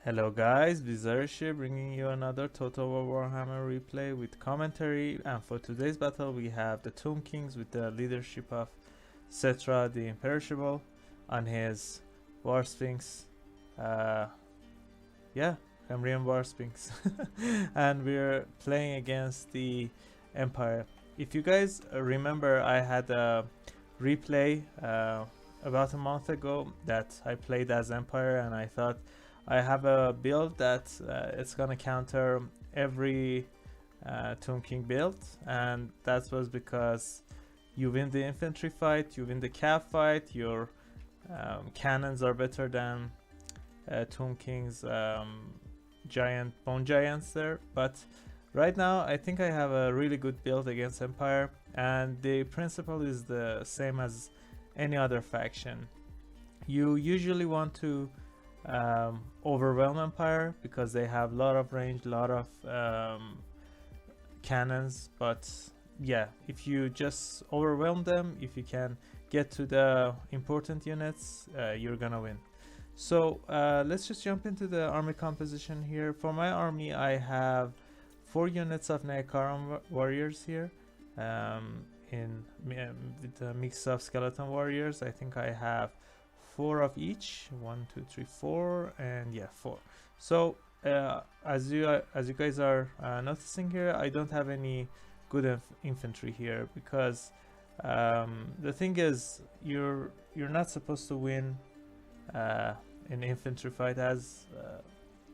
Hello guys, Vizarshi bringing you another Total War Warhammer replay with commentary, and for today's battle we have the Tomb Kings with the leadership of Cetra the Imperishable on his War Sphinx. Uh, yeah, Cambrian War Sphinx. And we're playing against the Empire. If you guys remember, I had a replay about a month ago that I played as Empire, and I thought I have a build that it's gonna counter every Tomb King build, and that was because you win the infantry fight, you win the cav fight, your cannons are better than Tomb King's bone giants there. But right now I think I have a really good build against Empire, and the principle is the same as any other faction. You usually want to overwhelm Empire because they have a lot of range, a lot of cannons. But yeah, if you just overwhelm them, if you can get to the important units, you're gonna win. So let's just jump into the army composition here. For my army, I have 4 units of Neakaran warriors here, with a mix of skeleton warriors. I think I have 4 of each. 1, 2, 3, 4, and yeah, 4. So as you guys are noticing here, I don't have any good infantry here because the thing is, you're not supposed to win an infantry fight as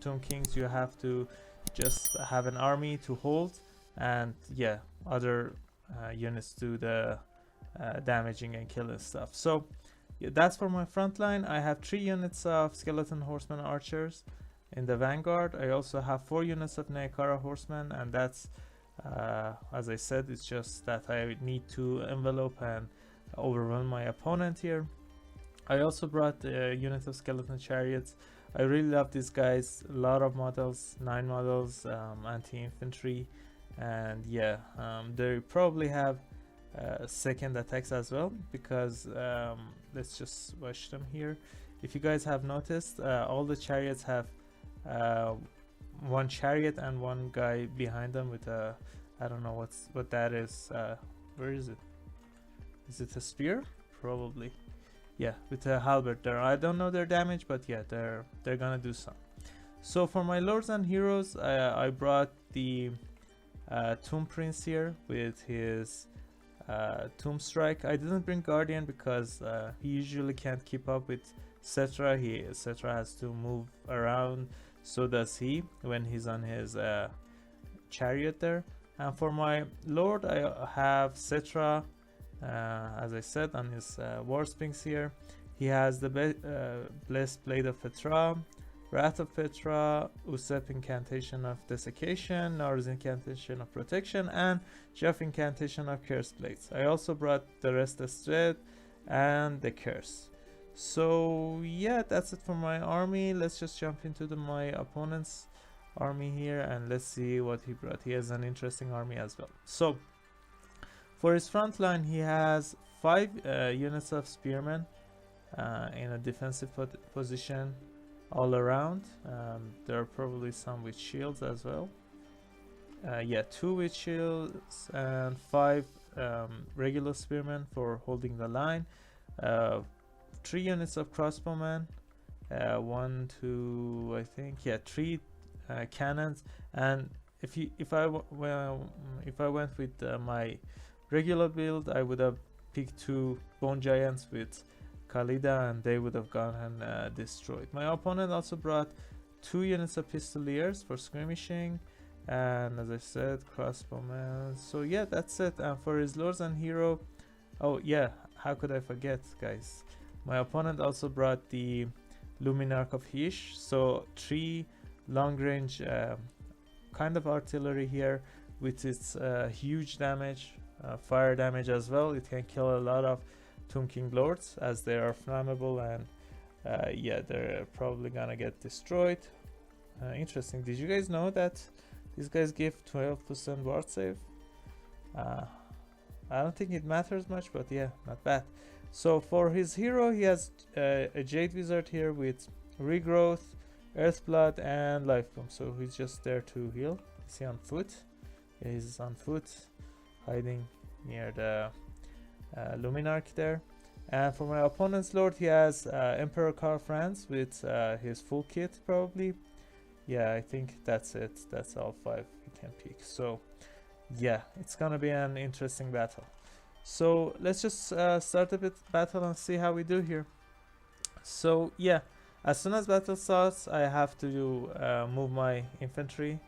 Tomb Kings. You have to just have an army to hold, and yeah, other units do the damaging and killing stuff. So yeah, that's for my front line. I have 3 units of skeleton horsemen archers in the vanguard. I also have 4 units of Neakara horsemen, and that's as I said, it's just that I need to envelope and overrun my opponent here. I also brought a unit of skeleton chariots. I really love these guys. A lot of models, 9 models, anti-infantry, and yeah, they probably have second attacks as well, because let's just watch them here. If you guys have noticed, all the chariots have 1 chariot and 1 guy behind them with a, I don't know what that is. Where is it? Is it a spear? Probably. Yeah, with a halberd there. I don't know their damage, but yeah, they're gonna do some. So for my lords and heroes, I brought the Tomb Prince here with his Tomb Strike. I didn't bring Guardian because he usually can't keep up with Cetra. Cetra has to move around, so does he when he's on his chariot there. And for my lord, I have Cetra, as I said, on his War Sphinx here. He has the Blessed Blade of Petra, Wrath of Petra, Usep Incantation of Desiccation, Nars Incantation of Protection, and Jeff Incantation of Curse Blades. I also brought the Restless Dread and the Curse. So yeah, that's it for my army. Let's just jump into my opponent's army here, and let's see what he brought. He has an interesting army as well. So for his front line, he has 5 units of spearmen in a defensive position all around. There are probably some with shields as well. Yeah, 2 with shields and 5 regular spearmen for holding the line. 3 units of crossbowmen. 1, 2, I think. Yeah, 3 cannons. And if I went with my regular build, I would have picked 2 bone giants with Khalida, and they would have gone and destroyed. My opponent also brought 2 units of pistoliers for skirmishing, and as I said, crossbowmen. So yeah, that's it. And for his lords and hero, oh yeah, how could I forget, guys? My opponent also brought the Luminarch of Hish, so 3 long range kind of artillery here with its huge damage, fire damage as well. It can kill a lot of Tomb King lords as they are flammable, and yeah, they're probably gonna get destroyed. Interesting. Did you guys know that these guys give 12% ward save? I don't think it matters much, but yeah, not bad. So for his hero, he has a Jade Wizard here with Regrowth, Earthblood and Life Bomb. So he's just there to heal. Is he on foot? Yeah, he's on foot, hiding near the Luminarch there. And for my opponent's lord, he has Emperor Karl Franz with his full kit probably. Yeah, I think that's it. That's all 5 we can pick. So yeah, it's gonna be an interesting battle. So let's just start a bit battle and see how we do here. So yeah, as soon as battle starts, I have to move my infantry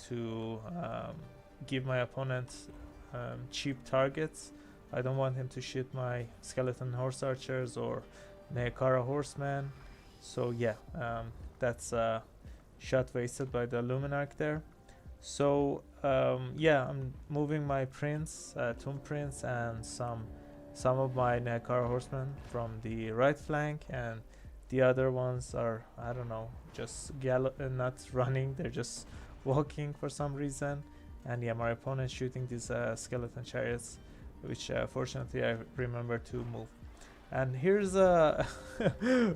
to give my opponent cheap targets. I don't want him to shoot my skeleton horse archers or Neakara horsemen. So yeah, that's a shot wasted by the Luminarch there. So yeah, I'm moving my prince, Tomb Prince, and some of my Neakara horsemen from the right flank, and the other ones are, I don't know, just not running, they're just walking for some reason. And yeah, my opponent shooting these skeleton chariots, which fortunately I remember to move. And here's a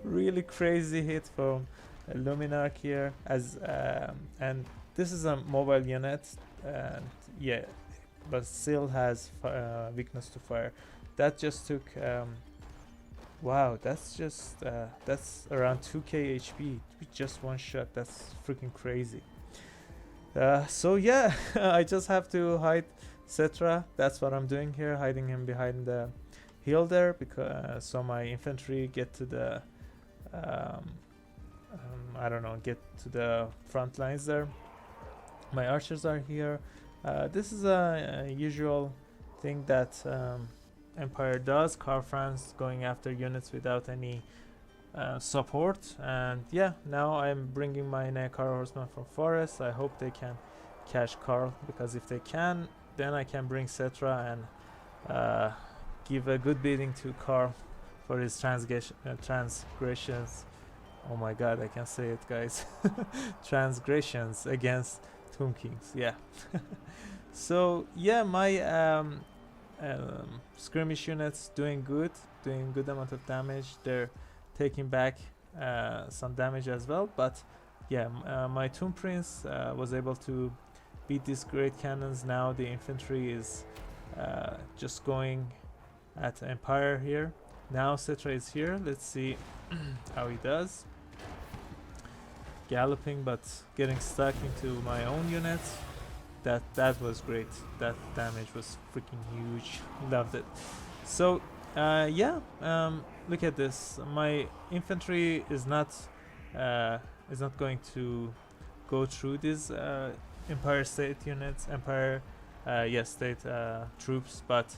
really crazy hit from Luminarch here, as and this is a mobile unit, and yeah, but still has weakness to fire. That just took wow, that's just that's around 2k HP with just one shot. That's freaking crazy. So yeah, I just have to hide Cetra. That's what I'm doing here, hiding him behind the hill there, because so my infantry get to the I don't know, get to the front lines there. My archers are here. This is a usual thing that Empire does. Karl Franz going after units without any support. And yeah, now I'm bringing my Neakara horsemen from forest. I hope they can catch Karl, because if they can, then I can bring Cetra and give a good beating to Karl for his transgressions. Oh my god, I can say it, guys. Transgressions against Tomb Kings. Yeah. So yeah, my skirmish units doing good amount of damage. They're taking back some damage as well, but yeah, my Tomb Prince was able to beat these great cannons. Now the infantry is just going at Empire here. Now Cetra is here. Let's see how he does. Galloping, but getting stuck into my own units. That was great. That damage was freaking huge. Loved it. So yeah, look at this. My infantry is not going to go through these Empire State units, Empire State troops, but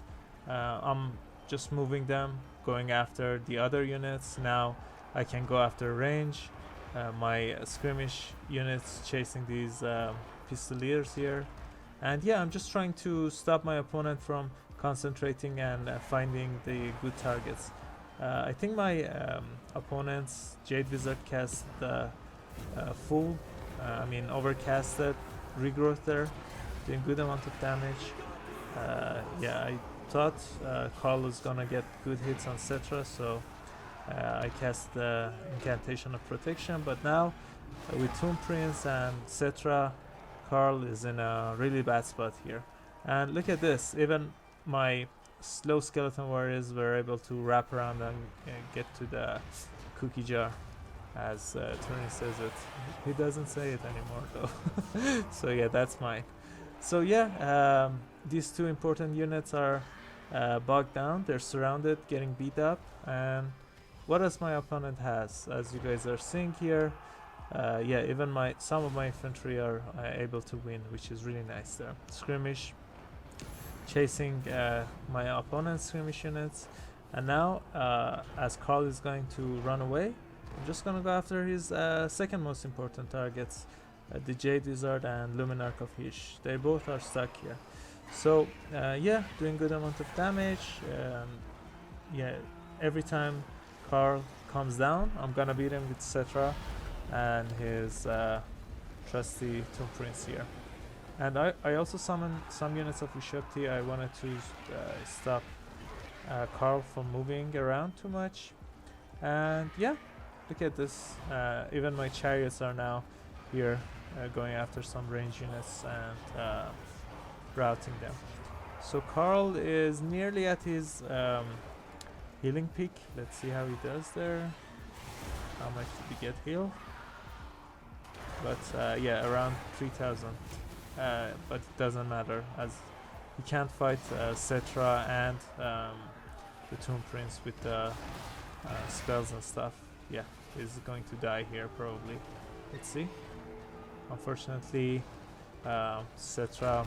I'm just moving them, going after the other units. Now I can go after range. My skirmish units chasing these pistoliers here, and yeah, I'm just trying to stop my opponent from concentrating and finding the good targets. I think my opponent's Jade Wizard cast the full, overcasted regrowth there, doing good amount of damage. Yeah, I thought Karl was gonna get good hits on Cetra, so I cast the incantation of protection. But now with Tomb Prince and Cetra, Karl is in a really bad spot here. And look at this, even my slow skeleton warriors were able to wrap around and get to the cookie jar, as Turin says it. He doesn't say it anymore though. So yeah, that's mine. So yeah, these two important units are bogged down. They're surrounded, getting beat up. And what else my opponent has, as you guys are seeing here, yeah, even some of my infantry are able to win, which is really nice there. Skirmish, chasing my opponent's skirmish units. And now, as Karl is going to run away, I'm just gonna go after his second most important targets, the Jade Wizard and Luminarch of Hish. They both are stuck here. So yeah, doing good amount of damage. Yeah, every time Karl comes down, I'm gonna beat him with Cetra and his trusty Tomb Prince here. And I also summoned some units of Ushopti. I wanted to stop Karl from moving around too much. And yeah, look at this. Even my chariots are now here, going after some range units and routing them. So Carl is nearly at his healing peak. Let's see how he does there. How much did he get healed? But yeah, around 3,000. But it doesn't matter, as he can't fight Cetra and the Tomb Prince with the spells and stuff. Yeah, he's going to die here probably. Let's see. Unfortunately, Cetra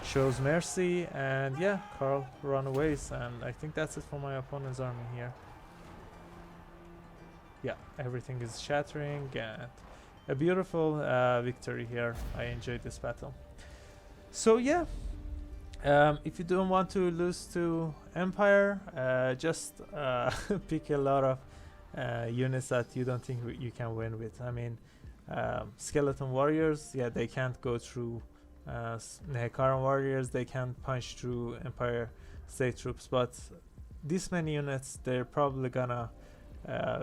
shows mercy, and yeah, Carl runaways, and I think that's it for my opponent's army here. Yeah, everything is shattering, and a beautiful victory here. I enjoyed this battle. So yeah, if you don't want to lose to Empire, just pick a lot of units that you don't think you can win with. I mean, Skeleton Warriors, yeah, they can't go through Nehekaran Warriors, they can't punch through Empire State Troops, but this many units, they're probably gonna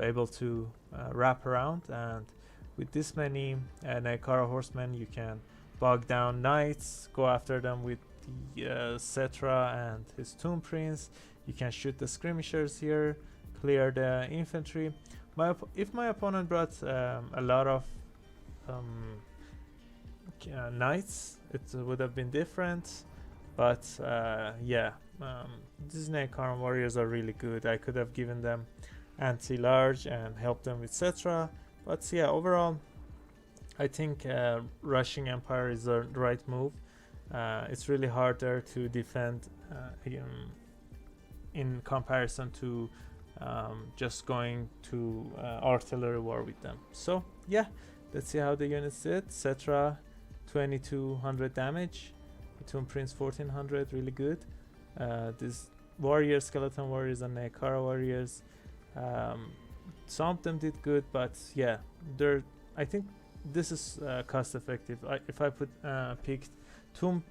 able to wrap around, and with this many Nehekara horsemen, you can bog down knights, go after them with the Cetra and his Tomb Prince. You can shoot the skirmishers here, clear the infantry. If my opponent brought a lot of knights, it would have been different, but yeah, these Nehekaran warriors are really good. I could have given them anti-large and helped them with Cetra, but yeah, overall I think rushing Empire is the right move. It's really harder to defend in comparison to just going to artillery war with them. So yeah, let's see how the units did. Cetra 2200 damage, Tomb Prince 1400, really good. These warriors, skeleton warriors and Nehekara warriors, some of them did good, but yeah, I think this is cost effective. If I picked Tomb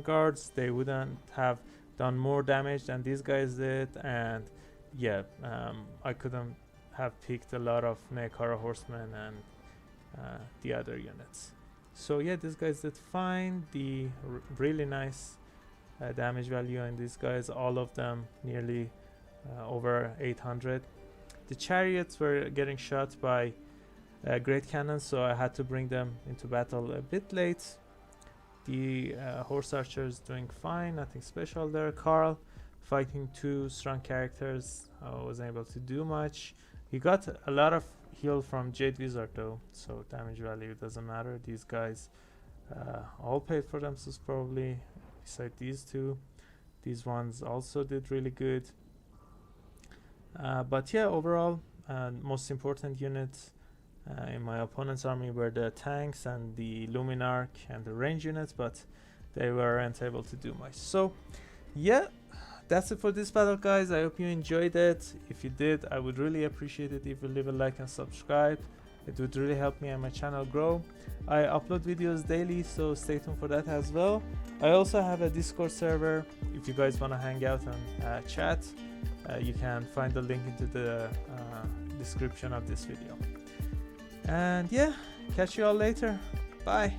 guards, they wouldn't have done more damage than these guys did, and yeah, I couldn't have picked a lot of Nehekara horsemen and the other units. So yeah, these guys did fine. The really nice damage value in these guys, all of them nearly over 800. The chariots were getting shot by great cannons, so I had to bring them into battle a bit late. The horse archers doing fine, nothing special there. Carl fighting two strong characters, wasn't able to do much. He got a lot of heal from Jade Wizard though, so damage value doesn't matter. These guys all paid for themselves probably, beside these two. These ones also did really good. But yeah, overall, most important units in my opponent's army were the tanks and the Luminarch and the range units, but they weren't able to do much. So yeah, that's it for this battle, guys. I hope you enjoyed it. If you did, I would really appreciate it if you leave a like and subscribe. It would really help me and my channel grow. I upload videos daily, so stay tuned for that as well. I also have a Discord server. If you guys want to hang out and chat, you can find the link into the description of this video. And yeah, catch you all later. Bye.